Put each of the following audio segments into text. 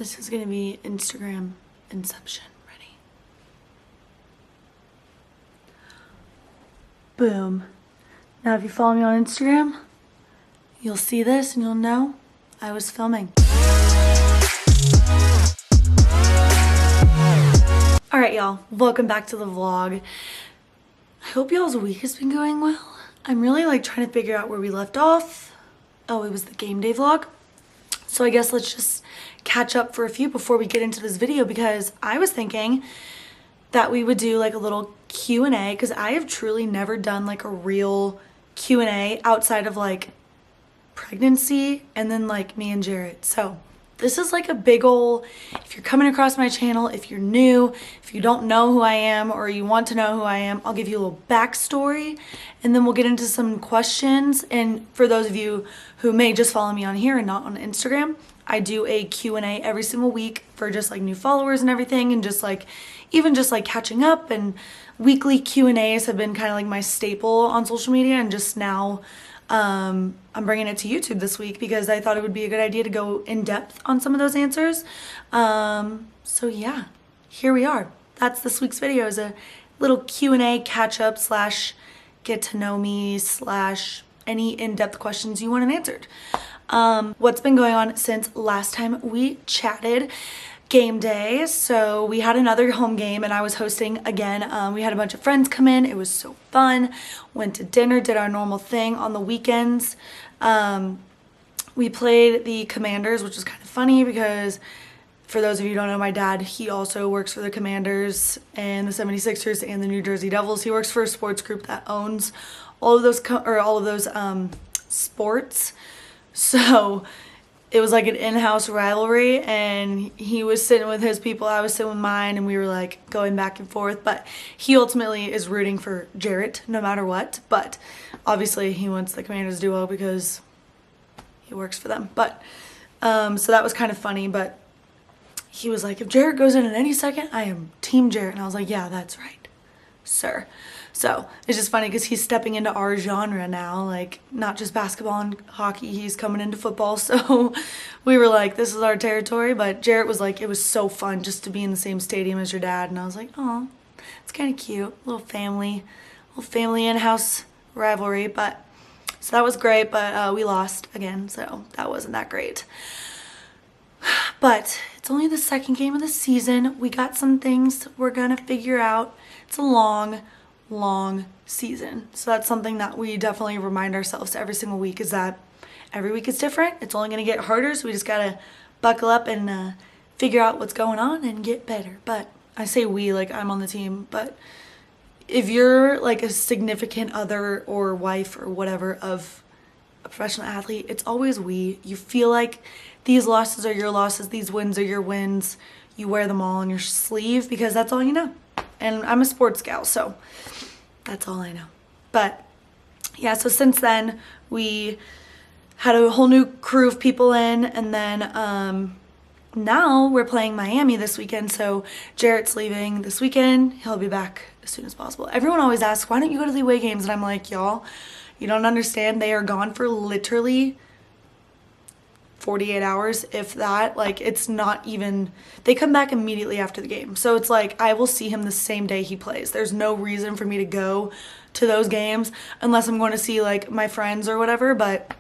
This is gonna be Instagram Inception. Ready? Boom. Now if you follow me on Instagram, you'll see this and you'll know I was filming. Alright y'all, welcome back to the vlog. I hope y'all's week has been going well. I'm really trying to figure out where we left off. Oh, it was the game day vlog. So I guess let's just catch up for a few before we get into this video, because I was thinking that we would do a little Q&A, because I have truly never done a real Q&A outside of pregnancy and then me and Jarrett. So this is a big ol', if you're coming across my channel, if you're new, if you don't know who I am or you want to know who I am, I'll give you a little backstory and then we'll get into some questions. And for those of you who may just follow me on here and not on Instagram, I do a Q&A every single week for just new followers and everything, and just even just catching up. And weekly Q&As have been kind of my staple on social media, and just now I'm bringing it to YouTube this week because I thought it would be a good idea to go in depth on some of those answers. So yeah, here we are. That's this week's video, is a little Q&A catch up slash get to know me slash any in-depth questions you want answered. What's been going on since last time we chatted? Game day. So we had another home game and I was hosting again. We had a bunch of friends come in. It was so fun. Went to dinner, did our normal thing on the weekends. We played the Commanders, which was kind of funny because for those of you who don't know, my dad, he also works for the Commanders and the 76ers and the New Jersey Devils. He works for a sports group that owns all of those sports. So it was an in-house rivalry, and he was sitting with his people, I was sitting with mine, and we were going back and forth. But he ultimately is rooting for Jarrett no matter what. But obviously he wants the Commanders to do well because he works for them. But so that was kind of funny. But he was like, if Jarrett goes in at any second, I am Team Jarrett. And I was like, yeah, that's right, sir. So it's just funny because he's stepping into our genre now, not just basketball and hockey, he's coming into football. So we were like, this is our territory. But Jarrett was like, it was so fun just to be in the same stadium as your dad. And I was like, oh, it's kind of cute. Little family in-house rivalry. But so that was great, but we lost again, so that wasn't that great. But it's only the second game of the season. We got some things we're gonna figure out. It's a long season. So that's something that we definitely remind ourselves every single week, is that every week is different. It's only going to get harder. So we just got to buckle up and figure out what's going on and get better. But I say we, I'm on the team. But if you're a significant other or wife or whatever of a professional athlete, it's always we. You feel like these losses are your losses. These wins are your wins. You wear them all on your sleeve because that's all you know. And I'm a sports gal, so that's all I know. But yeah, so since then we had a whole new crew of people in, and then now we're playing Miami this weekend. So Jarrett's leaving this weekend. He'll be back as soon as possible. Everyone always asks, why don't you go to the away games? And I'm like, y'all, you don't understand. They are gone for literally 48 hours, if that. It's not even, they come back immediately after the game. So it's I will see him the same day he plays. There's no reason for me to go to those games unless I'm going to see my friends or whatever, but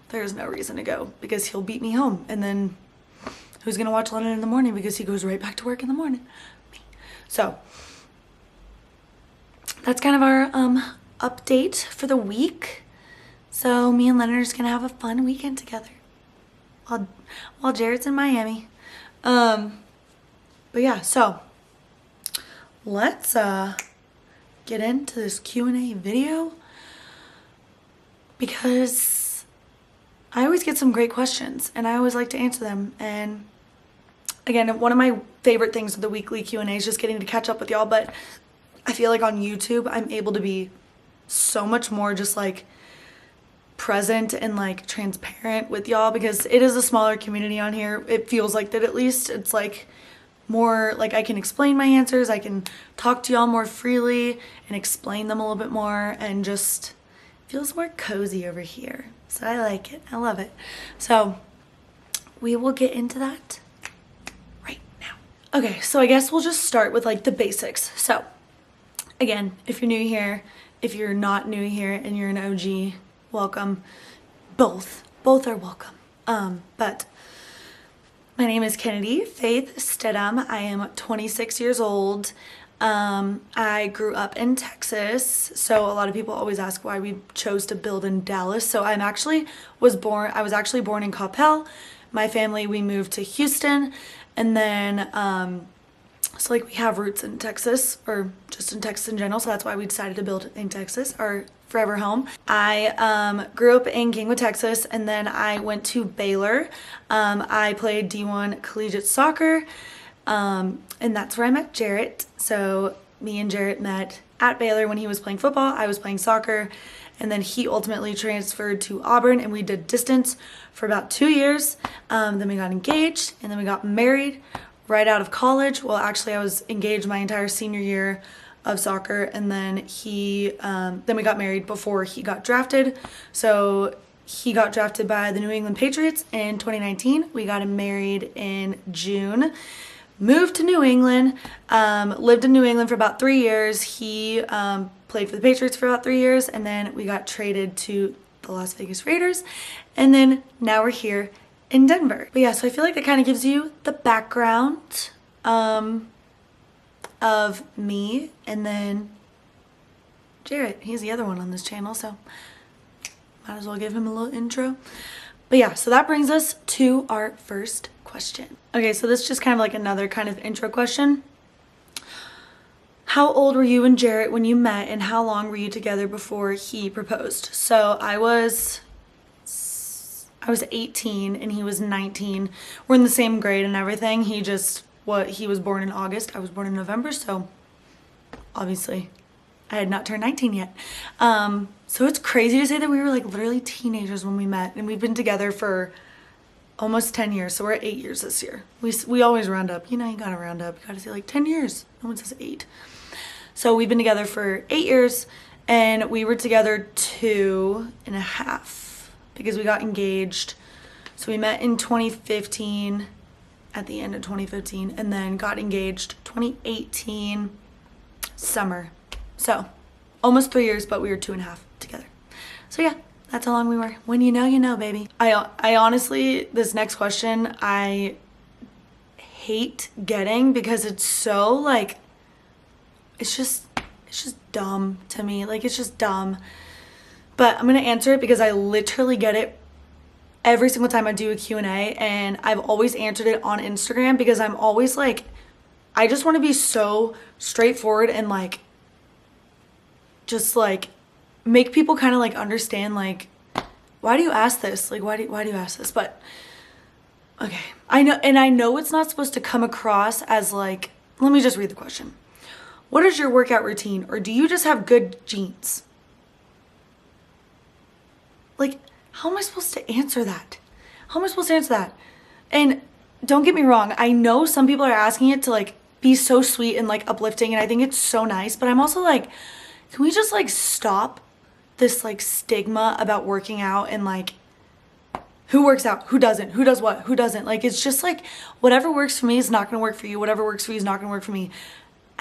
there's no reason to go because he'll beat me home. And then who's going to watch London in the morning because he goes right back to work in the morning? Me. So that's kind of our update for the week. So me and Leonard are just going to have a fun weekend together while Jarrett's in Miami. But yeah, so let's get into this Q&A video, because I always get some great questions and I always like to answer them. And again, one of my favorite things with the weekly Q&A is just getting to catch up with y'all. But I feel on YouTube I'm able to be so much more just present and transparent with y'all, because it is a smaller community on here. It feels like that, at least. It's more I can explain my answers, I can talk to y'all more freely and explain them a little bit more, and just feels more cozy over here. So I like it. I love it. So we will get into that Okay, so I guess we'll just start with like the basics. So again, if you're new here, if you're not new here and you're an OG, welcome. Both are welcome. But my name is Kennedy Faith Stidham. I am 26 years old. I grew up in Texas, so a lot of people always ask why we chose to build in Dallas. So I was actually born in Coppell. My family, we moved to Houston, and then so like we have roots in Texas, or just in Texas in general, so that's why we decided to build in Texas, our forever home. I grew up in Kingwood, Texas, and then I went to Baylor. I played D1 collegiate soccer, and that's where I met Jarrett. So me and Jarrett met at Baylor when he was playing football. I was playing soccer, and then he ultimately transferred to Auburn, and we did distance for about 2 years. Then we got engaged, and then we got married right out of college. Well, actually, I was engaged my entire senior year of soccer, and then then we got married before he got drafted. So he got drafted by the New England Patriots in 2019. We got married in June. Moved to New England, lived in New England for about 3 years. He played for the Patriots for about 3 years, and then we got traded to the Las Vegas Raiders, and then now we're here in Denver. But yeah, so I feel like that kind of gives you the background of me, and then Jarrett, he's the other one on this channel, so might as well give him a little intro. But yeah, so that brings us to our first question. Okay, so this is just kind of like another kind of intro question. How old were you and Jarrett when you met, and how long were you together before he proposed? So I was 18 and he was 19. We're in the same grade and everything. He was born in August. I was born in November, so obviously I had not turned 19 yet. So it's crazy to say that we were like literally teenagers when we met, and we've been together for almost 10 years. So we're at 8 years this year. We always round up. You know, you gotta round up. You gotta say like 10 years. No one says 8. So we've been together for 8 years, and we were together 2.5 because we got engaged. So we met in 2015, at the end of 2015, and then got engaged 2018 summer. So almost 3 years, but we were 2.5 together. So yeah, that's how long we were. When you know, baby. I honestly, this next question, I hate getting because it's so like, it's just dumb to me. Like, it's just dumb. But I'm gonna answer it because I literally get it every single time I do a Q&A, and I've always answered it on Instagram because I'm always like, I just want to be so straightforward and like, just like make people kind of like understand like, why do you ask this? Like, why do you ask this? But okay, I know it's not supposed to come across as like, let me just read the question. What is your workout routine, or do you just have good genes? Like, how am I supposed to answer that? How am I supposed to answer that? And don't get me wrong, I know some people are asking it to like be so sweet and like uplifting, and I think it's so nice, but I'm also like, can we just like stop this like stigma about working out and like who works out, who doesn't, who does what, who doesn't? Like, it's just like whatever works for me is not gonna work for you. Whatever works for you is not gonna work for me.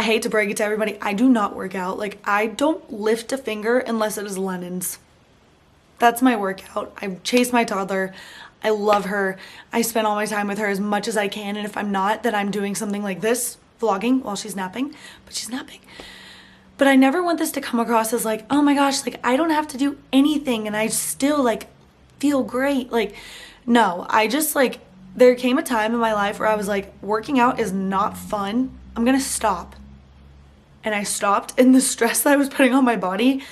I hate to break it to everybody, I do not work out. Like, I don't lift a finger unless it is Lennon's. That's my workout. I chase my toddler. I love her. I spend all my time with her as much as I can. And if I'm not, then I'm doing something like this, vlogging while she's napping, but she's napping. But I never want this to come across as like, oh my gosh, like I don't have to do anything and I still like feel great. Like, no, I just like, there came a time in my life where I was like, working out is not fun. I'm gonna stop. And I stopped, and the stress that I was putting on my body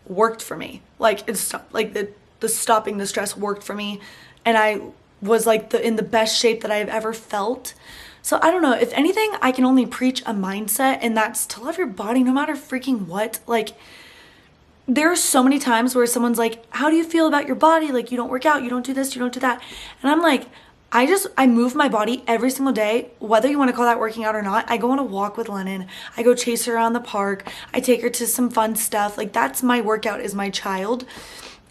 worked for me. Like, it's like the stopping the stress worked for me, and I was like in the best shape that I've ever felt. So I don't know, if anything, I can only preach a mindset, and that's to love your body no matter freaking what. Like, there are so many times where someone's like, how do you feel about your body? Like, you don't work out, you don't do this, you don't do that. And I'm like, I move my body every single day, whether you want to call that working out or not. I go on a walk with Lennon. I go chase her around the park. I take her to some fun stuff. Like, that's my workout, is my child.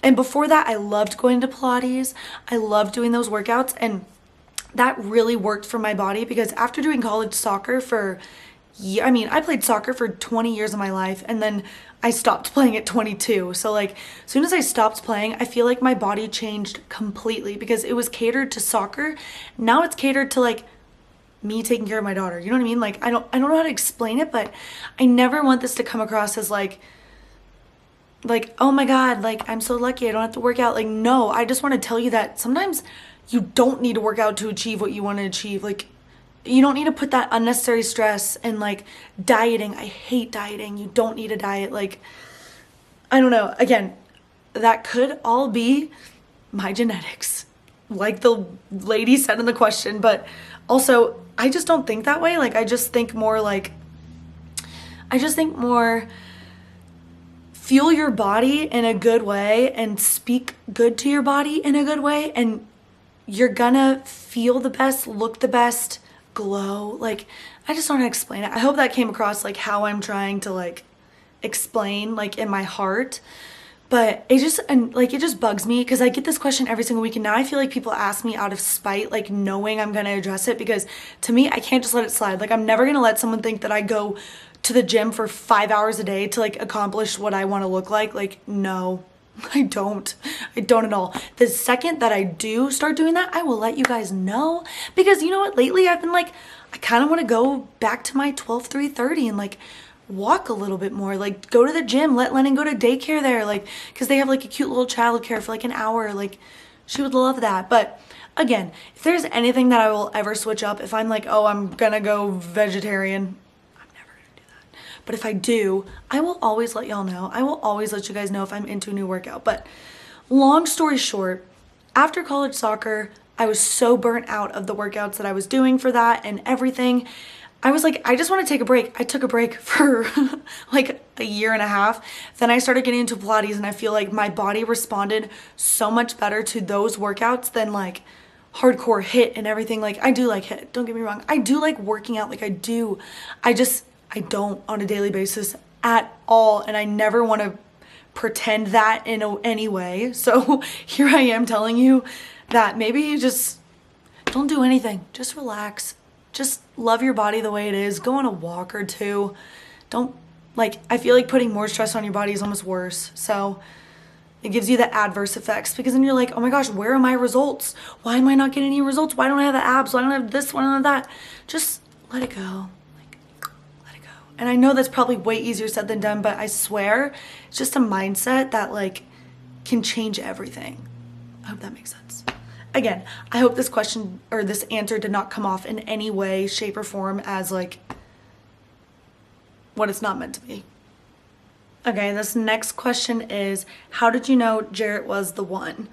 And before that, I loved going to Pilates. I loved doing those workouts. And that really worked for my body, because after doing college soccer for, I mean, I played soccer for 20 years of my life, and then I stopped playing at 22. So like, as soon as I stopped playing, I feel like my body changed completely, because it was catered to soccer. Now it's catered to like me taking care of my daughter. You know what I mean? Like, I don't know how to explain it, but I never want this to come across as like, oh my God, like I'm so lucky I don't have to work out. Like, no, I just want to tell you that sometimes you don't need to work out to achieve what you want to achieve. Like, you don't need to put that unnecessary stress and like dieting. I hate dieting. You don't need a diet. Like, I don't know. Again, that could all be my genetics, like the lady said in the question, but also I just don't think that way. Like, I just think more fuel your body in a good way and speak good to your body in a good way, and you're gonna feel the best, look the best, glow. Like, I just don't know how to explain it. I hope that came across like how I'm trying to like explain like in my heart. But it just bugs me, because I get this question every single week, and now I feel like people ask me out of spite, like knowing I'm gonna address it, because to me, I can't just let it slide. Like, I'm never gonna let someone think that I go to the gym for 5 hours a day to like accomplish what I want to look like. Like, no. I don't at all. The second that I do start doing that, I will let you guys know, because you know what, lately I've been like, I kind of want to go back to my 12-3-30 and like walk a little bit more, like go to the gym, let Lennon go to daycare there, like, because they have like a cute little childcare for like an hour. Like, she would love that. But again, if there's anything that I will ever switch up, if I'm like, oh, I'm gonna go vegetarian, but if I do, I will always let y'all know. I will always let you guys know if I'm into a new workout. But long story short, after college soccer, I was so burnt out of the workouts that I was doing for that and everything. I was like, I just want to take a break. I took a break for like a year and a half. Then I started getting into Pilates, and I feel like my body responded so much better to those workouts than like hardcore HIIT and everything. Like, I do like HIIT, don't get me wrong. I do like working out, like I do. I don't on a daily basis at all, and I never want to pretend that in any way. So here I am telling you that maybe you just don't do anything. Just relax. Just love your body the way it is. Go on a walk or two. Don't, like, I feel like putting more stress on your body is almost worse. So it gives you the adverse effects, because then you're like, oh my gosh, where are my results? Why am I not getting any results? Why don't I have the abs? Why don't I have this? Why don't I have that? Just let it go. And I know that's probably way easier said than done, but I swear it's just a mindset that like can change everything. I hope that makes sense. Again, I hope this question or this answer did not come off in any way, shape, or form as like what it's not meant to be. Okay, this next question is, how did you know Jarrett was the one?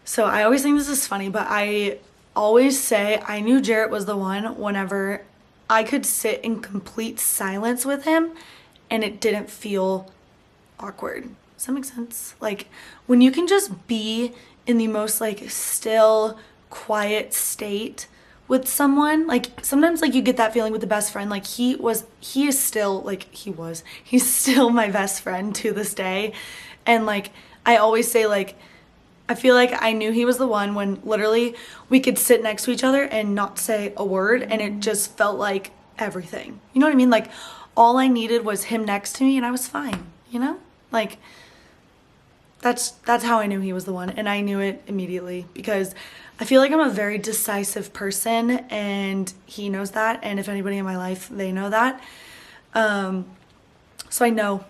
So I always think this is funny, but I always say I knew Jarrett was the one whenever I could sit in complete silence with him and it didn't feel awkward. Does that make sense? Like, when you can just be in the most like still, quiet state with someone, like sometimes like you get that feeling with the best friend. Like he's still my best friend to this day. And like, I always say like, I feel like I knew he was the one when literally we could sit next to each other and not say a word, and it just felt like everything. You know what I mean? Like, all I needed was him next to me and I was fine, you know? Like, that's how I knew he was the one, and I knew it immediately, because I feel like I'm a very decisive person, and he knows that, and if anybody in my life, they know that. So I know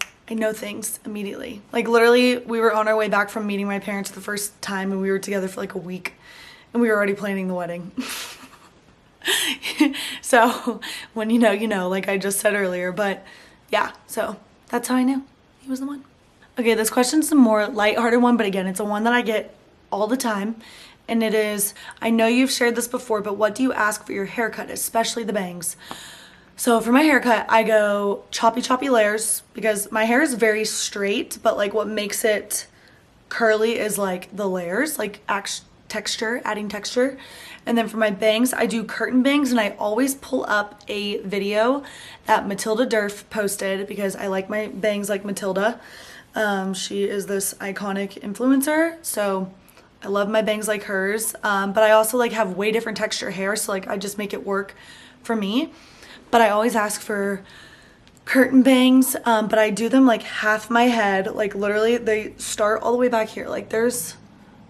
things immediately. Like, literally, we were on our way back from meeting my parents the first time, and we were together for like a week, and we were already planning the wedding. So when you know, like I just said earlier. But yeah, so that's how I knew he was the one. Okay, this question's a more lighthearted one, but again, it's a one that I get all the time. And it is, I know you've shared this before, but what do you ask for your haircut, especially the bangs? So for my haircut, I go choppy layers, because my hair is very straight, but like what makes it curly is like the layers, like adding texture. And then for my bangs, I do curtain bangs, and I always pull up a video that Matilda Durf posted, because I like my bangs like Matilda. She is this iconic influencer, so I love my bangs like hers, but I also like have way different texture hair, so like I just make it work for me. But I always ask for curtain bangs, but I do them like half my head, like literally they start all the way back here. Like there's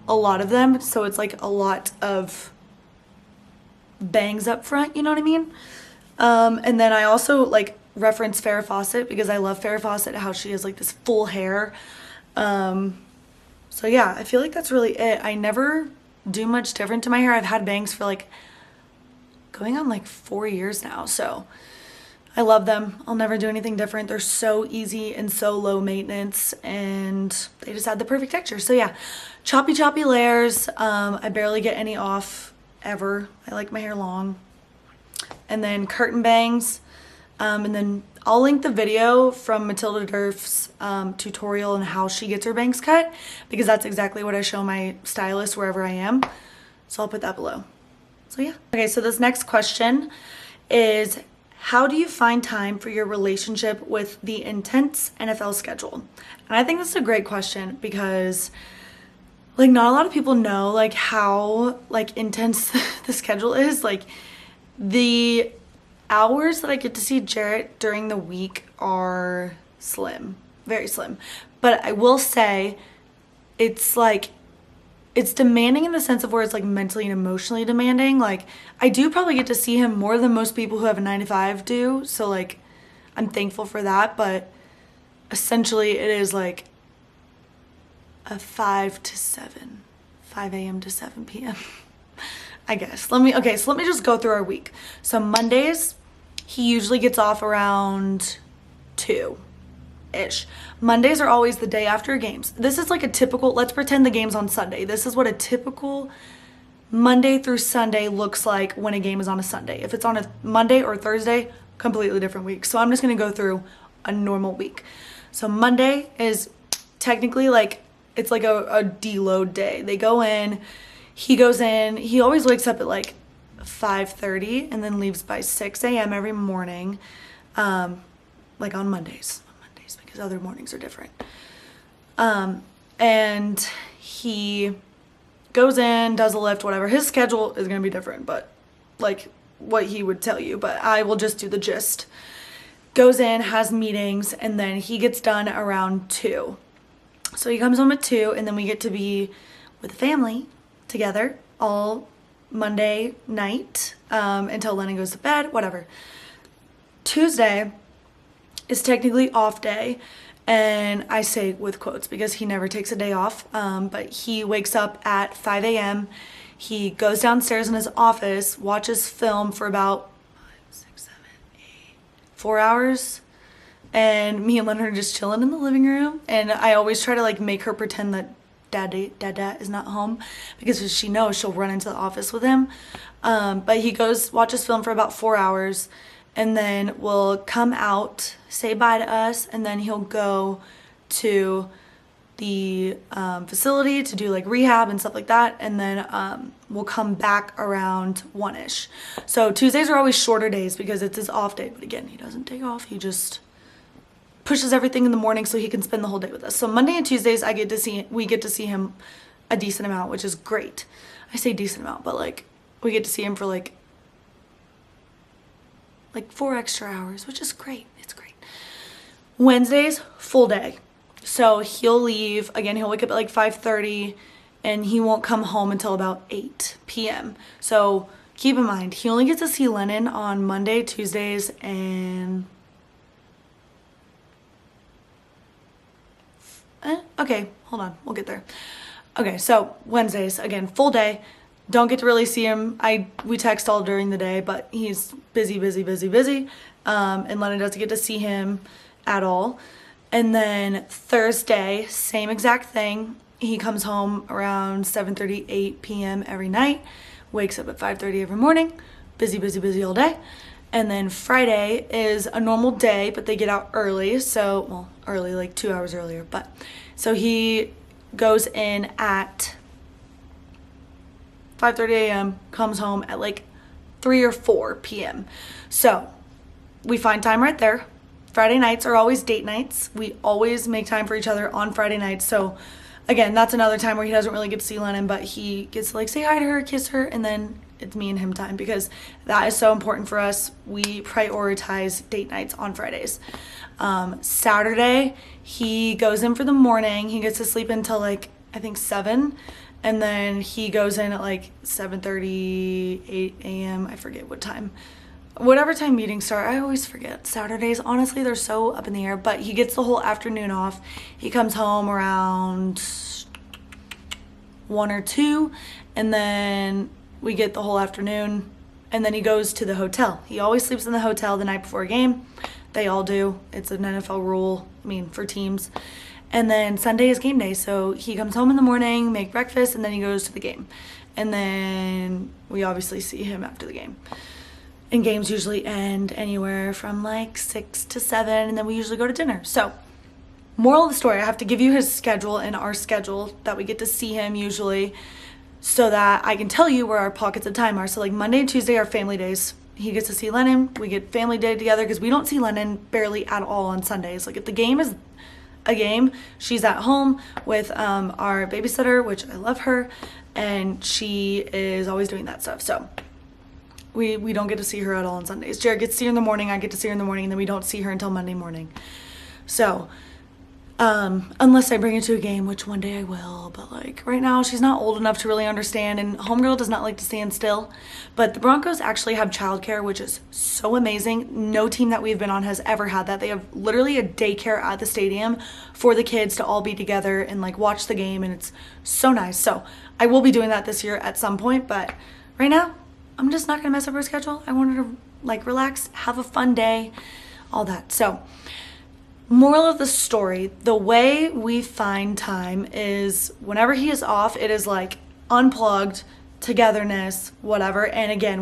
a lot of them, so it's like a lot of bangs up front, you know what I mean? And then I also like reference Farrah Fawcett because I love Farrah Fawcett, how she has like this full hair. So yeah, I feel like that's really it. I never do much different to my hair. I've had bangs for like going on like 4 years now, so I love them. I'll never do anything different. They're so easy and so low maintenance, and they just add the perfect texture. So yeah, choppy layers. I barely get any off ever. I like my hair long. And then curtain bangs. And then I'll link the video from Matilda Durf's tutorial on how she gets her bangs cut, because that's exactly what I show my stylist wherever I am. So I'll put that below. So yeah. Okay, so this next question is, how do you find time for your relationship with the intense NFL schedule? And I think this is a great question because like not a lot of people know like how like intense the schedule is. Like the hours that I get to see Jarrett during the week are slim, very slim. But I will say it's like, it's demanding in the sense of where it's like mentally and emotionally demanding. Like I do probably get to see him more than most people who have a 9 to 5 do. So like I'm thankful for that, but essentially it is like a 5 a.m. to 7 p.m. I guess. So let me just go through our week. So Mondays, he usually gets off around 2-ish. Mondays are always the day after games. This is like a typical, let's pretend the game's on Sunday. This is what a typical Monday through Sunday looks like when a game is on a Sunday. If it's on a Monday or Thursday, completely different week. So I'm just gonna go through a normal week. So Monday is technically like, it's like a deload day. They go in, he goes in, he always wakes up at like 5:30 and then leaves by 6 a.m. every morning, like on Mondays because other mornings are different. And he goes in, does a lift, whatever. His schedule is gonna be different, but like what he would tell you, but I will just do the gist. Goes in, has meetings, and then he gets done around 2. So he comes home at 2, and then we get to be with the family together all Monday night until Lennon goes to bed, whatever. Tuesday is technically off day, and I say with quotes because he never takes a day off, but he wakes up at 5 a.m. He goes downstairs in his office, watches film for about 4 hours, and me and Leonard are just chilling in the living room, and I always try to like make her pretend that Dada is not home, because if she knows, she'll run into the office with him. But he goes, watches film for about 4 hours, and then will come out, say bye to us, and then he'll go to the facility to do like rehab and stuff like that, and then we'll come back around 1-ish. So Tuesdays are always shorter days because it's his off day, but again, he doesn't take off, he just pushes everything in the morning so he can spend the whole day with us. So Monday and Tuesdays we get to see him a decent amount, which is great. I say decent amount, but like we get to see him for like 4 extra hours, which is great. It's great. Wednesdays, full day. So he'll leave, again, he'll wake up at like 5:30 and he won't come home until about 8 p.m. So keep in mind, he only gets to see Lennon on Monday, Tuesdays, and okay, hold on, we'll get there. Okay, so Wednesdays, again, full day. Don't get to really see him. We text all during the day, but he's busy. And Lennon doesn't get to see him at all. And then Thursday, same exact thing. He comes home around 7:30, 8 p.m. every night. Wakes up at 5:30 every morning. Busy all day. And then Friday is a normal day, but they get out early. So, well, early, like 2 hours earlier. But so he goes in at 5:30 a.m., comes home at like 3 or 4 p.m. So we find time right there. Friday nights are always date nights. We always make time for each other on Friday nights. So again, that's another time where he doesn't really get to see Lennon, but he gets to like say hi to her, kiss her, and then it's me and him time because that is so important for us. We prioritize date nights on Fridays. Saturday, he goes in for the morning. He gets to sleep until like, I think 7. And then he goes in at like 7:30, 8 a.m. I forget what time. Whatever time meetings start, I always forget. Saturdays, honestly, they're so up in the air. But he gets the whole afternoon off. He comes home around 1 or 2. And then we get the whole afternoon. And then he goes to the hotel. He always sleeps in the hotel the night before a game. They all do. It's an NFL rule, for teams. And then Sunday is game day, so he comes home in the morning, make breakfast, and then he goes to the game. And then we obviously see him after the game. And games usually end anywhere from like 6 to 7, and then we usually go to dinner. So, moral of the story, I have to give you his schedule and our schedule that we get to see him usually so that I can tell you where our pockets of time are. So like Monday and Tuesday are family days. He gets to see Lennon. We get family day together because we don't see Lennon barely at all on Sundays. Like if the game is a game, she's at home with our babysitter, which I love her, and she is always doing that stuff. So we don't get to see her at all on Sundays. Jared gets to see her in the morning, I get to see her in the morning, and then we don't see her until Monday morning. So unless I bring her to a game, which one day I will, but like right now she's not old enough to really understand, and homegirl does not like to stand still. But the Broncos actually have childcare, which is so amazing. No team that we've been on has ever had that. They have literally a daycare at the stadium for the kids to all be together and like watch the game, and it's so nice. So I will be doing that this year at some point, but right now I'm just not gonna mess up her schedule. I want her to like relax, have a fun day, all that. So moral of the story, the way we find time is whenever he is off, it is like unplugged, togetherness, whatever. And again,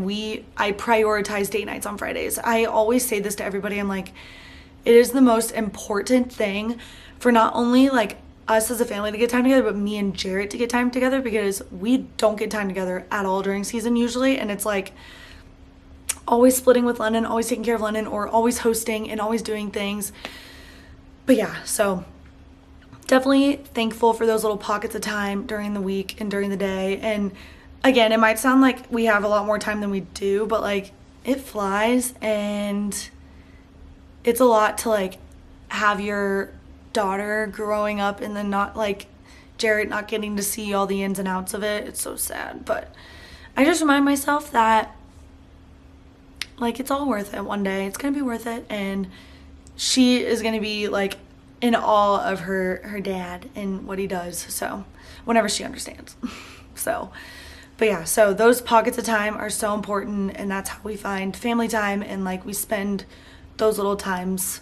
I prioritize date nights on Fridays. I always say this to everybody. I'm like, it is the most important thing for not only like us as a family to get time together, but me and Jarrett to get time together, because we don't get time together at all during season usually. And it's like always splitting with Lennon, always taking care of Lennon, or always hosting and always doing things. But yeah, so definitely thankful for those little pockets of time during the week and during the day. And again, it might sound like we have a lot more time than we do, but like it flies, and it's a lot to like have your daughter growing up and then not like Jarrett not getting to see all the ins and outs of it. It's so sad, but I just remind myself that like it's all worth it one day. It's gonna be worth it, and she is going to be like in awe of her dad and what he does. So whenever she understands. So, but yeah, so those pockets of time are so important, and that's how we find family time, and like we spend those little times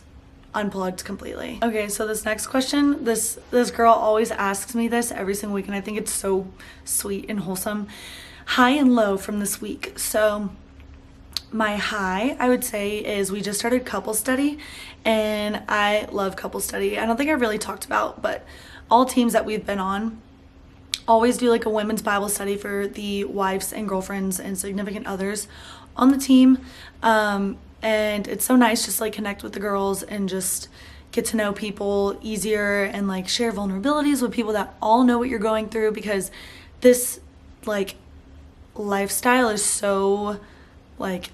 unplugged completely. Okay, so this next question, this girl always asks me this every single week, and I think it's so sweet and wholesome. High and low from this week. So my high, I would say, is we just started couple study, and I love couple study. I don't think I've really talked about, but all teams that we've been on always do like a women's Bible study for the wives and girlfriends and significant others on the team. And it's so nice just like connect with the girls and just get to know people easier and like share vulnerabilities with people that all know what you're going through, because this like lifestyle is so like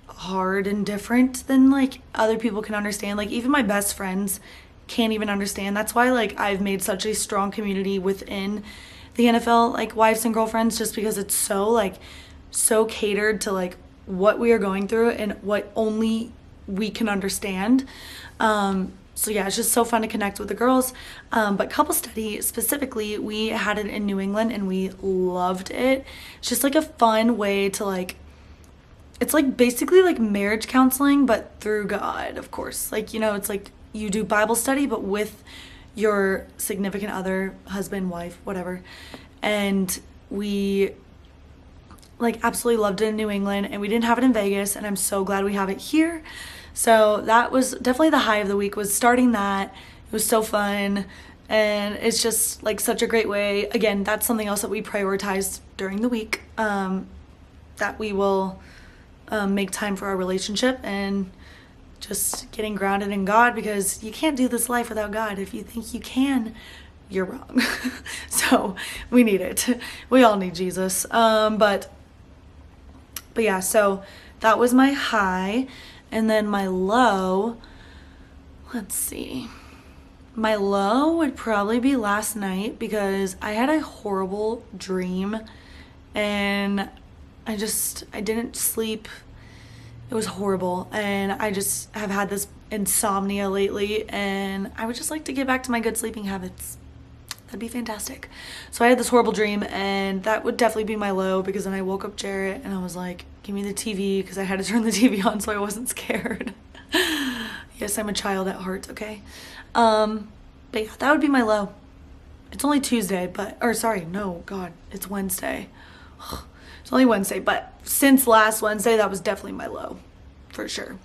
hard and different than like other people can understand. Like even my best friends can't even understand. That's why like I've made such a strong community within the NFL, like wives and girlfriends, just because it's so like so catered to like what we are going through and what only we can understand. So yeah, it's just so fun to connect with the girls. But couple study specifically, we had it in New England and we loved it. It's just like a fun way to like, it's like basically like marriage counseling, but through God, of course. Like, you know, it's like you do Bible study, but with your significant other, husband, wife, whatever. And we like absolutely loved it in New England, and we didn't have it in Vegas, and I'm so glad we have it here. So that was definitely the high of the week, was starting that. It was so fun, and it's just like such a great way. Again, that's something else that we prioritize during the week, that we will make time for our relationship and just getting grounded in God, because you can't do this life without God. If you think you can, you're wrong. So we need it. We all need Jesus. But yeah, so that was my high. And then my low, let's see. My low would probably be last night because I had a horrible dream and I didn't sleep. It was horrible, and I just have had this insomnia lately, and I would just like to get back to my good sleeping habits. That'd be fantastic. So I had this horrible dream, and that would definitely be my low because then I woke up Jarrett and I was like, give me the TV, because I had to turn the TV on so I wasn't scared. Yes, I'm a child at heart, okay? But yeah, that would be my low. It's only Tuesday, it's Wednesday. It's only Wednesday, but since last Wednesday, that was definitely my low, for sure.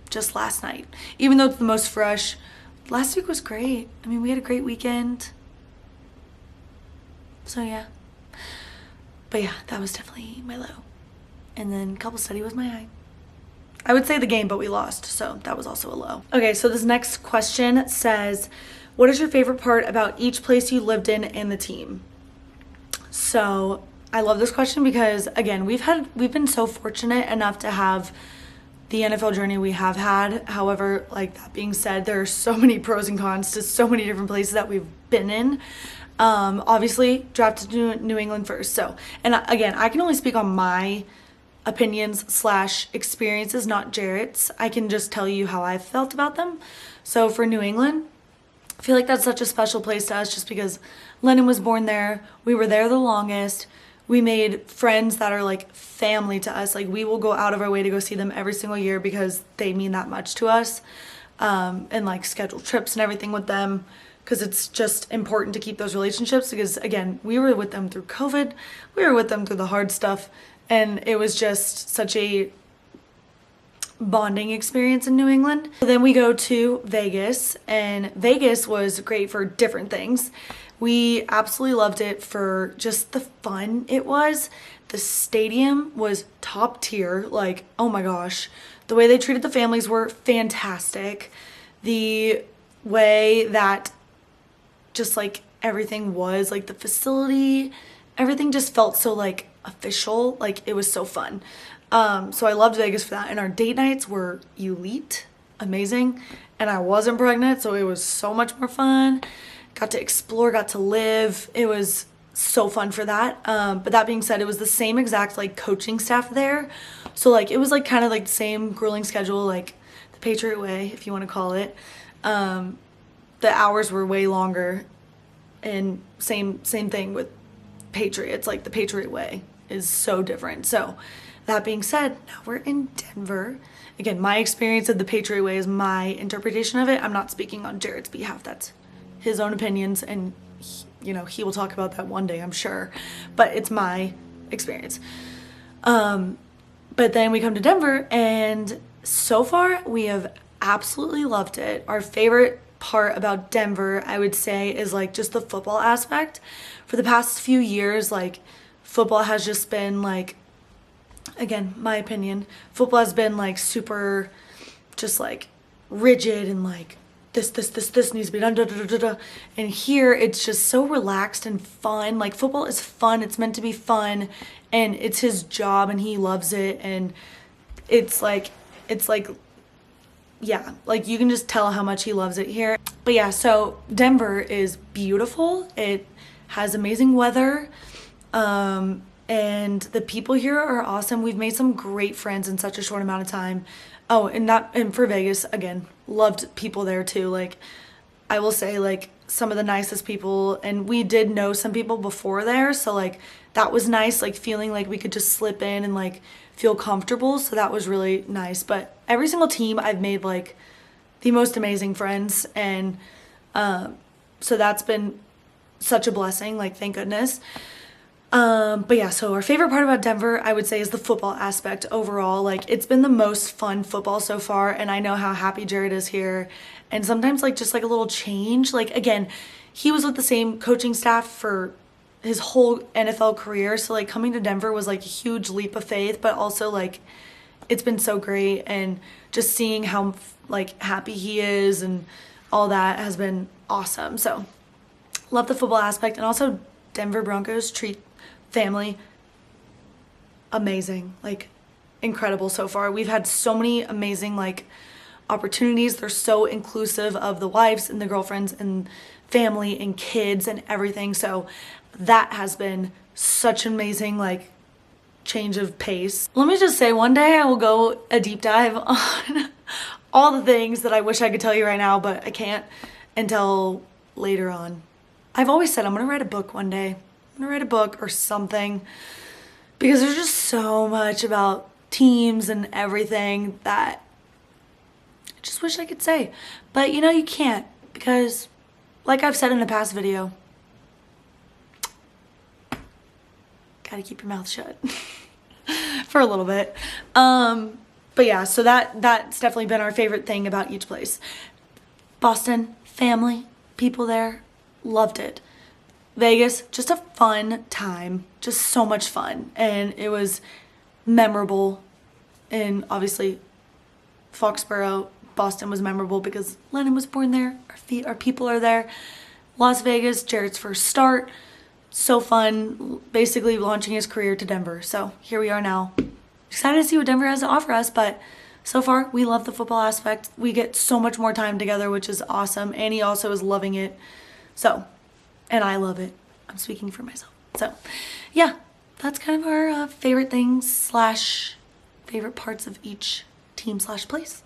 Just last night. Even though it's the most fresh, last week was great. I mean, we had a great weekend. So yeah. But yeah, that was definitely my low. And then couple study was my high. I would say the game, but we lost, so that was also a low. Okay, so this next question says, what is your favorite part about each place you lived in and the team? So I love this question because, again, we've been so fortunate enough to have the NFL journey we have had. However, like that being said, there are so many pros and cons to so many different places that we've been in. Obviously, drafted to New England first. So, and again, I can only speak on my opinions / experiences, not Jarrett's. I can just tell you how I felt about them. So for New England, I feel like that's such a special place to us just because Lennon was born there. We were there the longest. We made friends that are like family to us. Like we will go out of our way to go see them every single year because they mean that much to us. And like schedule trips and everything with them because it's just important to keep those relationships because, again, we were with them through COVID. We were with them through the hard stuff. And it was just such a bonding experience in New England. Then we go to Vegas, and Vegas was great for different things. We absolutely loved it for just the fun it was. The stadium was top tier, like, oh my gosh. The way they treated the families were fantastic. The way that just like everything was, like the facility, everything just felt so like official, like it was so fun. So I loved Vegas for that, and our date nights were elite, amazing, and I wasn't pregnant, so it was so much more fun. Got to explore, got to live. It was so fun for that. But that being said, it was the same exact like coaching staff there, so like it was like kind of like the same grueling schedule, like the Patriot way, if you want to call it. The hours were way longer, and same thing with Patriots, like the Patriot way is so different. So that being said, now we're in Denver. Again, my experience of the Patriot way is my interpretation of it. I'm not speaking on Jarrett's behalf. That's his own opinions, and he will talk about that one day, I'm sure. But it's my experience. But then we come to Denver, and so far we have absolutely loved it. Our favorite part about Denver, I would say, is like just the football aspect. For the past few years, like football has just been like, again, my opinion, football has been like super just like rigid and like this needs to be done, da, da, da, da, da. And here it's just so relaxed and fun. Like football is fun. It's meant to be fun, and it's his job and he loves it. And it's like, yeah, like you can just tell how much he loves it here. But yeah, so Denver is beautiful. It has amazing weather. And the people here are awesome. We've made some great friends in such a short amount of time. Oh, and for Vegas, again, loved people there too. Like, I will say, like, some of the nicest people, and we did know some people before there, so like that was nice, like feeling like we could just slip in and like feel comfortable. So that was really nice. But every single team I've made like the most amazing friends, and so that's been such a blessing, like thank goodness. But yeah, so our favorite part about Denver, I would say, is the football aspect overall. Like, it's been the most fun football so far, and I know how happy Jarrett is here. And sometimes, like, just like a little change. Like, again, he was with the same coaching staff for his whole NFL career, so like coming to Denver was like a huge leap of faith, but also like it's been so great, and just seeing how like happy he is and all that has been awesome. So Love the football aspect, and also Denver Broncos treat family amazing, like incredible so far. We've had so many amazing like opportunities. They're so inclusive of the wives and the girlfriends and family and kids and everything. So that has been such an amazing like change of pace. Let me just say, one day I will go a deep dive on all the things that I wish I could tell you right now, but I can't until later on. I've always said I'm gonna write a book one day. I'm gonna write a book or something, because there's just so much about teams and everything that I just wish I could say. But you know, you can't, because like I've said in a past video, gotta keep your mouth shut for a little bit. But yeah, so that's definitely been our favorite thing about each place. Boston, family, people there, loved it. Vegas, just a fun time, just so much fun, and it was memorable. And obviously Foxborough, Boston was memorable because Lennon was born there, our people are there. Las Vegas, Jared's first start, so fun, basically launching his career to Denver. So here we are now. Excited to see what Denver has to offer us, but so far we love the football aspect. We get so much more time together, which is awesome. Annie also is loving it. So, and I love it. I'm speaking for myself. So yeah, that's kind of our favorite things slash favorite parts of each team slash place.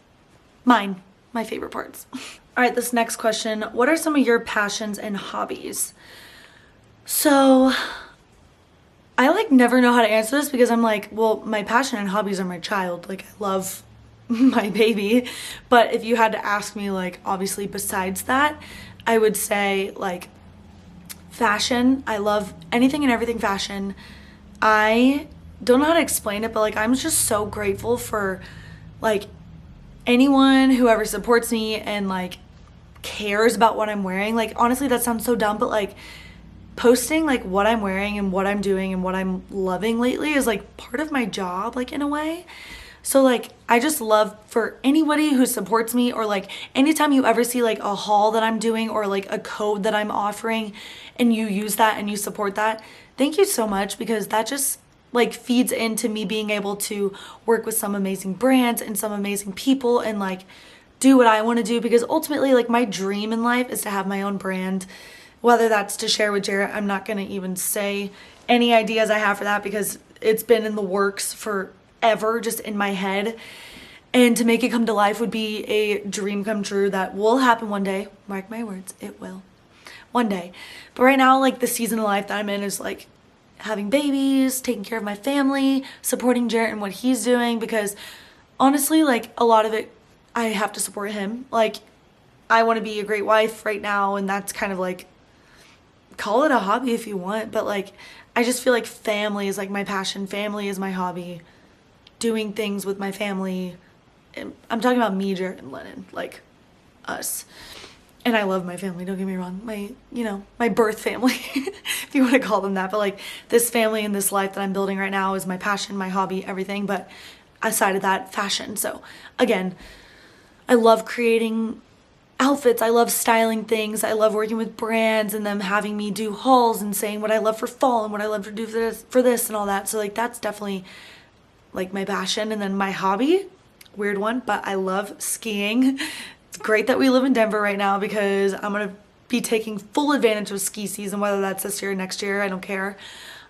My favorite parts. All right, this next question, what are some of your passions and hobbies? So I like never know how to answer this, because I'm like, well, my passion and hobbies are my child. Like, I love my baby. But if you had to ask me, like, obviously besides that, I would say like fashion. I love anything and everything fashion. I don't know how to explain it, but like I'm just so grateful for like anyone who ever supports me and like cares about what I'm wearing. Like, honestly, that sounds so dumb, but like posting like what I'm wearing and what I'm doing and what I'm loving lately is like part of my job, like in a way. So like I just love for anybody who supports me, or like anytime you ever see like a haul that I'm doing or like a code that I'm offering and you use that and you support that, thank you so much, because that just like feeds into me being able to work with some amazing brands and some amazing people and like do what I want to do. Because ultimately, like, my dream in life is to have my own brand, whether that's to share with Jared. I'm not going to even say any ideas I have for that, because it's been in the works forever, just in my head. And to make it come to life would be a dream come true that will happen one day. Mark my words, it will. One day. But right now, like, the season of life that I'm in is like having babies, taking care of my family, supporting Jared and what he's doing, because honestly, like, a lot of it I have to support him. Like, I want to be a great wife right now, and that's kind of like, call it a hobby if you want, but like I just feel like family is like my passion. Family is my hobby. Doing things with my family. I'm talking about me, Jared, and Lennon, like us. And I love my family, don't get me wrong. My birth family, if you want to call them that. But like this family and this life that I'm building right now is my passion, my hobby, everything. But aside of that, fashion. So again, I love creating outfits. I love styling things. I love working with brands and them having me do hauls and saying what I love for fall and what I love to do for this and all that. So like that's definitely like my passion. And then my hobby, weird one, but I love skiing. It's great that we live in Denver right now, because I'm gonna be taking full advantage of ski season, whether that's this year or next year, I don't care.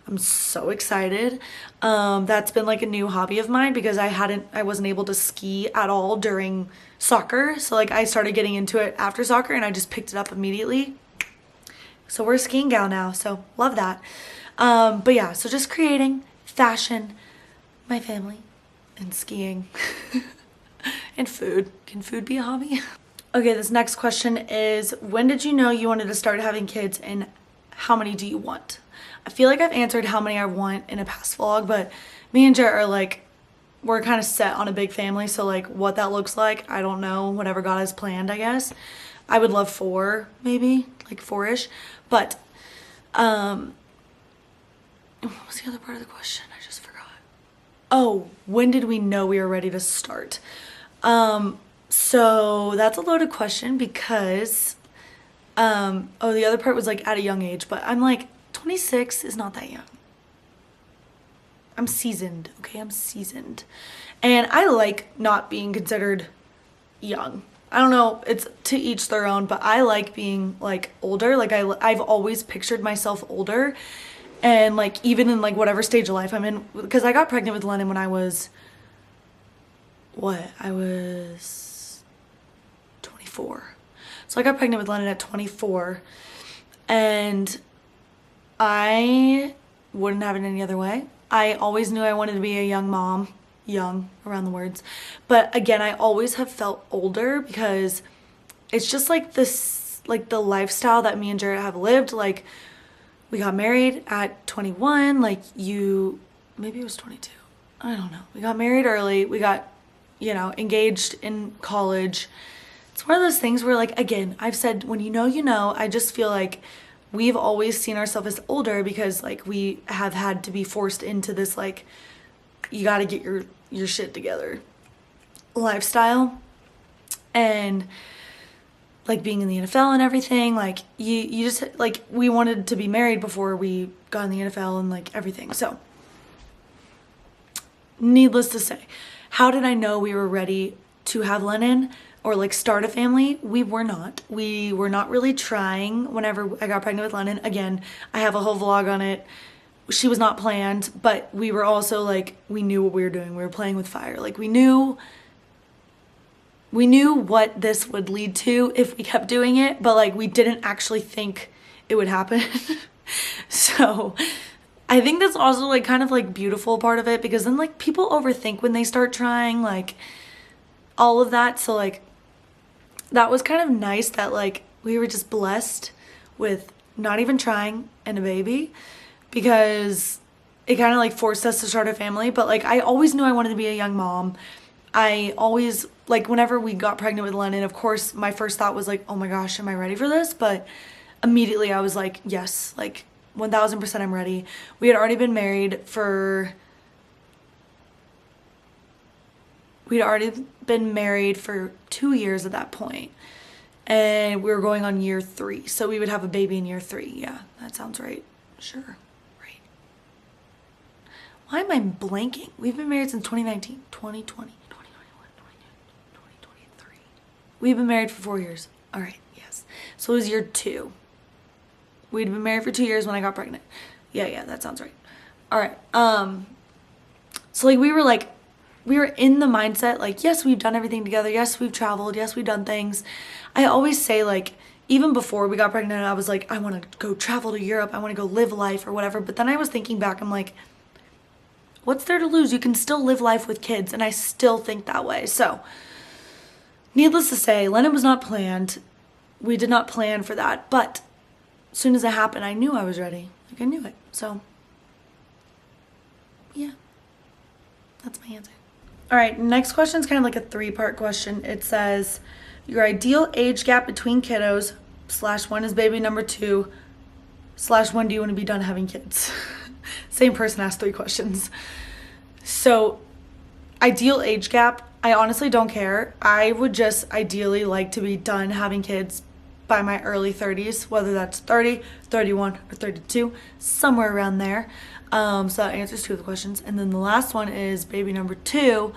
I'm so excited. That's been like a new hobby of mine, because I wasn't able to ski at all during soccer. So like I started getting into it after soccer and I just picked it up immediately. So we're a skiing gal now, so love that. But yeah, so just creating, fashion, my family, and skiing. And food. Can food be a hobby? Okay, this next question is, when did you know you wanted to start having kids, and how many do you want? I feel like I've answered how many I want in a past vlog, but me and Jared are like, we're kind of set on a big family, so like what that looks like, I don't know. Whatever God has planned, I guess. I would love 4, maybe, like 4-ish. But what was the other part of the question? I just forgot. Oh, when did we know we were ready to start? So that's a loaded question, because Oh, the other part was like at a young age, but I'm like 26 is not that young. I'm seasoned, okay? I'm seasoned. And I like not being considered young. I don't know, it's to each their own, but I like being like older. Like I've always pictured myself older, and like even in like whatever stage of life I'm in, because I got pregnant with Lennon when I was I was 24. So I got pregnant with Lennon at 24, and I wouldn't have it any other way. I always knew I wanted to be a young mom. Young, around the words. But again, I always have felt older because it's just like this, like the lifestyle that me and Jared have lived. Like we got married at 21, like maybe it was 22. I don't know. We got married early. We got, engaged in college. It's one of those things where like, again, I've said when you know, I just feel like we've always seen ourselves as older because like we have had to be forced into this like, you got to get your shit together lifestyle. And like being in the NFL and everything, like you just like, we wanted to be married before we got in the NFL and like everything. So needless to say, how did I know we were ready to have Lennon or like start a family? We were not really trying whenever I got pregnant with Lennon. Again, I have a whole vlog on it. She was not planned, but we were also like, we knew what we were doing. We were playing with fire. Like we knew what this would lead to if we kept doing it, but like we didn't actually think it would happen. So I think that's also like kind of like beautiful part of it, because then like people overthink when they start trying, like all of that. So like that was kind of nice that like we were just blessed with not even trying and a baby, because it kind of like forced us to start a family. But like I always knew I wanted to be a young mom. I always, like whenever we got pregnant with Lennon, of course my first thought was like, oh my gosh, am I ready for this? But immediately I was like, yes, like 1000% I'm ready. We had already been married for 2 years at that point, and we were going on year 3, so we would have a baby in year 3. Yeah, that sounds right. Sure. Why am I blanking? We've been married since 2019, 2020, 2021, 2023. We've been married for 4 years. All right, yes. So it was year 2. We'd been married for 2 years when I got pregnant. Yeah, that sounds right. All right. So like we were in the mindset like, yes, we've done everything together. Yes, we've traveled. Yes, we've done things. I always say like, even before we got pregnant, I was like, I want to go travel to Europe. I want to go live life or whatever. But then I was thinking back, I'm like, what's there to lose? You can still live life with kids. And I still think that way. So needless to say, Lennon was not planned. We did not plan for that. But as soon as it happened, I knew I was ready. Like I knew it. So yeah, that's my answer. All right, next question is kind of like a 3-part question. It says, your ideal age gap between kiddos / when is baby number 2 / when do you want to be done having kids? Same person asked 3 questions. So ideal age gap, I honestly don't care. I would just ideally like to be done having kids by my early 30s, whether that's 30, 31, or 32, somewhere around there. So that answers 2 of the questions. And then the last one is baby number 2.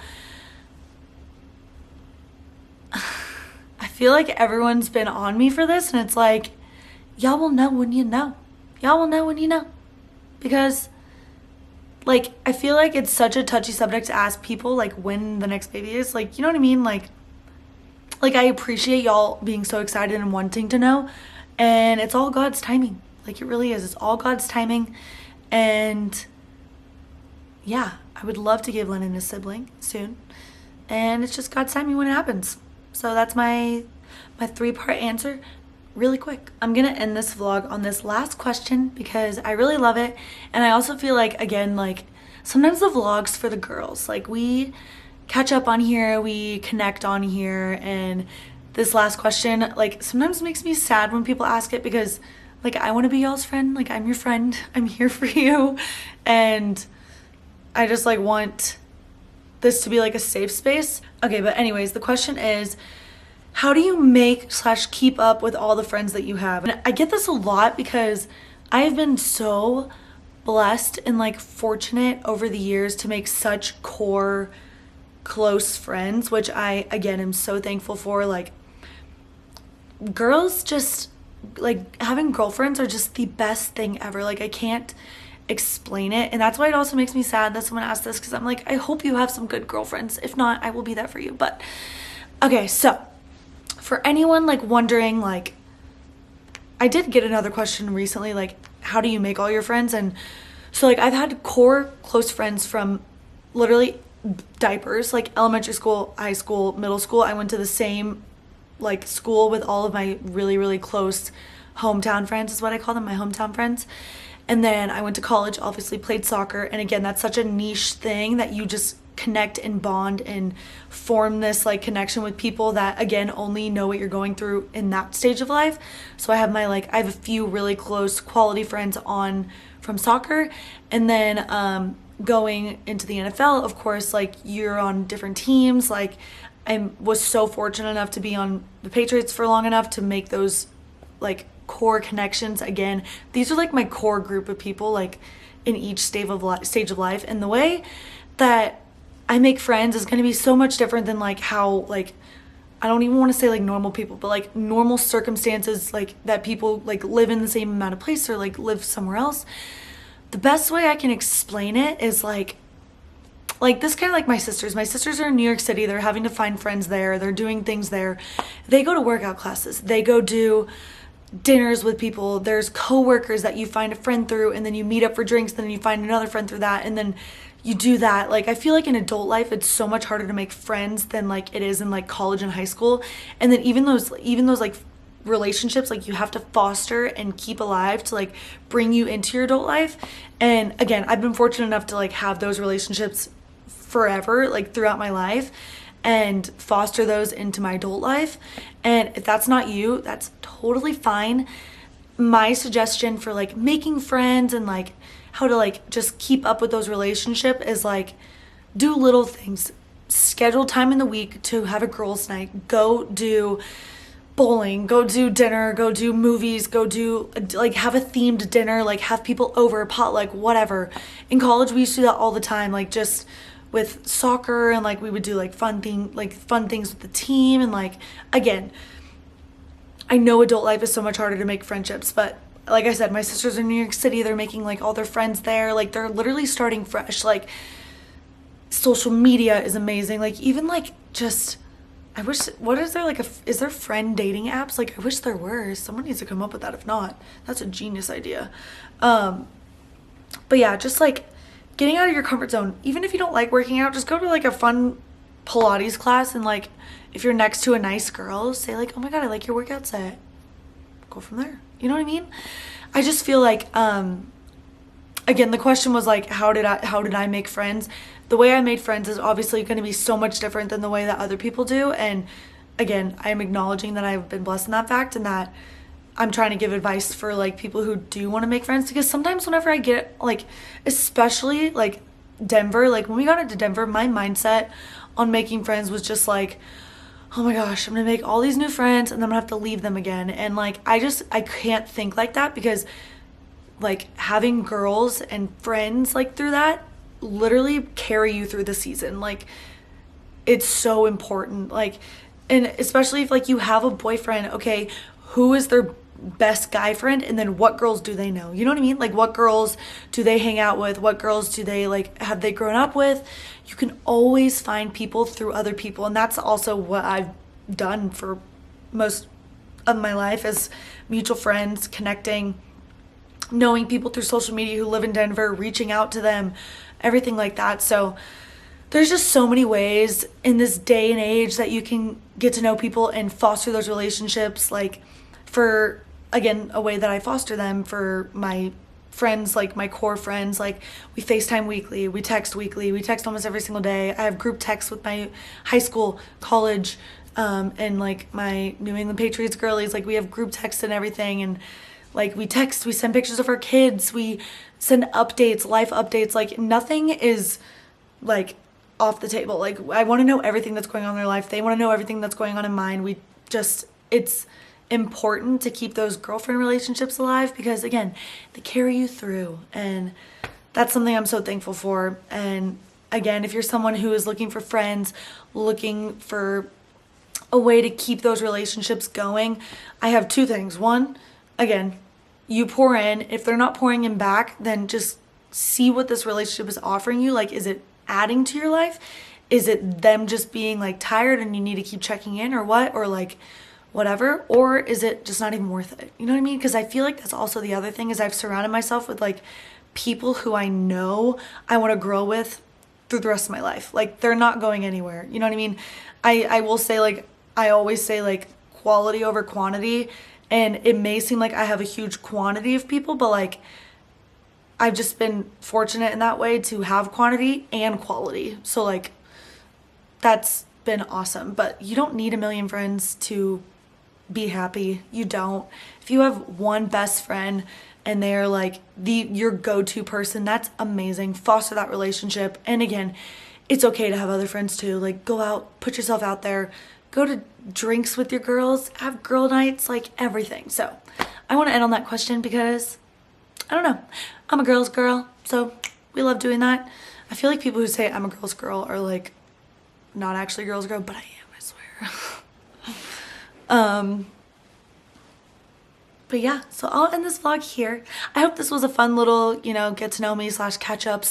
I feel like everyone's been on me for this, and it's like, y'all will know when you know. Y'all will know when you know. Because like I feel like it's such a touchy subject to ask people like when the next baby is. Like, you know what I mean? Like I appreciate y'all being so excited and wanting to know, and it's all God's timing. Like it really is. It's all God's timing. And yeah, I would love to give Lennon a sibling soon, and it's just God's timing when it happens. So that's my 3-part answer. Really quick, I'm gonna end this vlog on this last question because I really love it, and I also feel like, again, like sometimes the vlogs for the girls, like we catch up on here, we connect on here, and this last question like sometimes makes me sad when people ask it, because like I want to be y'all's friend. Like I'm your friend, I'm here for you, and I just like want this to be like a safe space. Okay, but anyways, the question is, how do you make slash keep up with all the friends that you have? And I get this a lot because I have been so blessed and like fortunate over the years to make such core close friends, which I again am so thankful for. Like, girls just like having girlfriends are just the best thing ever. Like, I can't explain it, and that's why it also makes me sad that someone asked this, because I'm like, I hope you have some good girlfriends. If not, I will be there for you. But okay, so for anyone like wondering, like, I did get another question recently, like, how do you make all your friends? And so like I've had core close friends from literally diapers, like elementary school, high school, middle school. I went to the same like school with all of my really, really close hometown friends, is what I call them, my hometown friends. And then I went to college, obviously played soccer. And again, that's such a niche thing that you just connect and bond and form this like connection with people that again only know what you're going through in that stage of life. So I have I have a few really close quality friends on from soccer. And then going into the NFL, of course, like you're on different teams. Like I was so fortunate enough to be on the Patriots for long enough to make those like core connections. Again, these are like my core group of people, like in each stage of life. And the way that I make friends is going to be so much different than like how, like, I don't even want to say like normal people, but like normal circumstances, like that people like live in the same amount of place or like live somewhere else. The best way I can explain it is like this kind of like my sisters. My sisters are in New York City. They're having to find friends there. They're doing things there. They go to workout classes. They go do dinners with people. There's coworkers that you find a friend through, and then you meet up for drinks, then you find another friend through that, and then you do that. Like, I feel like in adult life it's so much harder to make friends than like it is in like college and high school. And then even those like relationships, like you have to foster and keep alive to like bring you into your adult life. And again, I've been fortunate enough to like have those relationships forever, like throughout my life, and foster those into my adult life. And if that's not you, that's totally fine. My suggestion for like making friends and like how to like just keep up with those relationships is like do little things. Schedule time in the week to have a girls' night. Go do bowling, go do dinner, go do movies, go do like have a themed dinner, like have people over, potluck, whatever. In college we used to do that all the time, like just with soccer, and like we would do like fun things with the team. And like, again, I know adult life is so much harder to make friendships, but like I said, my sisters are in New York City. They're making like all their friends there. Like they're literally starting fresh. Like social media is amazing. Like even like just, I wish, what is there like is there friend dating apps? Like I wish there were. Someone needs to come up with that. If not, that's a genius idea. But yeah, just like getting out of your comfort zone. Even if you don't like working out, just go to like a fun Pilates class, and like if you're next to a nice girl, say like, oh my god, I like your workout set. Go from there. You know what I mean? I just feel like again, the question was like, how did I make friends? The way I made friends is obviously going to be so much different than the way that other people do. And again, I am acknowledging that I've been blessed in that fact, and that I'm trying to give advice for like people who do want to make friends. Because sometimes whenever I get like, especially like Denver, like when we got into Denver, my mindset on making friends was just like, oh my gosh, I'm gonna make all these new friends and then I'm gonna have to leave them again. And like I can't think like that, because like having girls and friends like through that literally carry you through the season. Like it's so important. Like, and especially if like you have a boyfriend, okay, who is their best guy friend, and then what girls do they know? You know what I mean? Like what girls do they hang out with? What girls do they like, have they grown up with? You can always find people through other people. And that's also what I've done for most of my life, is mutual friends, connecting, knowing people through social media who live in Denver, reaching out to them, everything like that. So there's just so many ways in this day and age that you can get to know people and foster those relationships. Like for, again, a way that I foster them for my friends, like my core friends, like we FaceTime weekly, we text weekly, we text almost every single day. I have group texts with my high school, college, and like my New England Patriots girlies. Like we have group texts and everything, and like we text, we send pictures of our kids, we send updates, life updates. Like nothing is like off the table. Like I want to know everything that's going on in their life. They want to know everything that's going on in mine. We just, it's important to keep those girlfriend relationships alive because, again, they carry you through. And that's something I'm so thankful for. And again, if you're someone who is looking for friends, looking for a way to keep those relationships going, I have two things. One, again, you pour in. If they're not pouring in back, then just see what this relationship is offering you. Like, is it adding to your life? Is it them just being like tired and you need to keep checking in, or what? Or like whatever? Or is it just not even worth it? You know what I mean? Because I feel like that's also the other thing, is I've surrounded myself with like people who I know I want to grow with through the rest of my life. Like, they're not going anywhere. You know what I mean? I will say, like, I always say like quality over quantity, and it may seem like I have a huge quantity of people, but like I've just been fortunate in that way to have quantity and quality. So like that's been awesome. But you don't need a million friends to be happy. You don't. If you have one best friend and they're like your go-to person, that's amazing. Foster that relationship. And again, it's okay to have other friends too. Like, go out, put yourself out there, go to drinks with your girls, have girl nights, like everything. So I want to end on that question because I don't know, I'm a girl's girl, so we love doing that. I feel like people who say I'm a girl's girl are like not actually a girl's girl, but I am, I swear. But yeah, so I'll end this vlog here. I hope this was a fun little, get to know me / catch up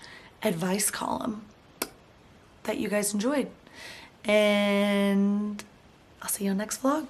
/ advice column that you guys enjoyed. And I'll see you on next vlog.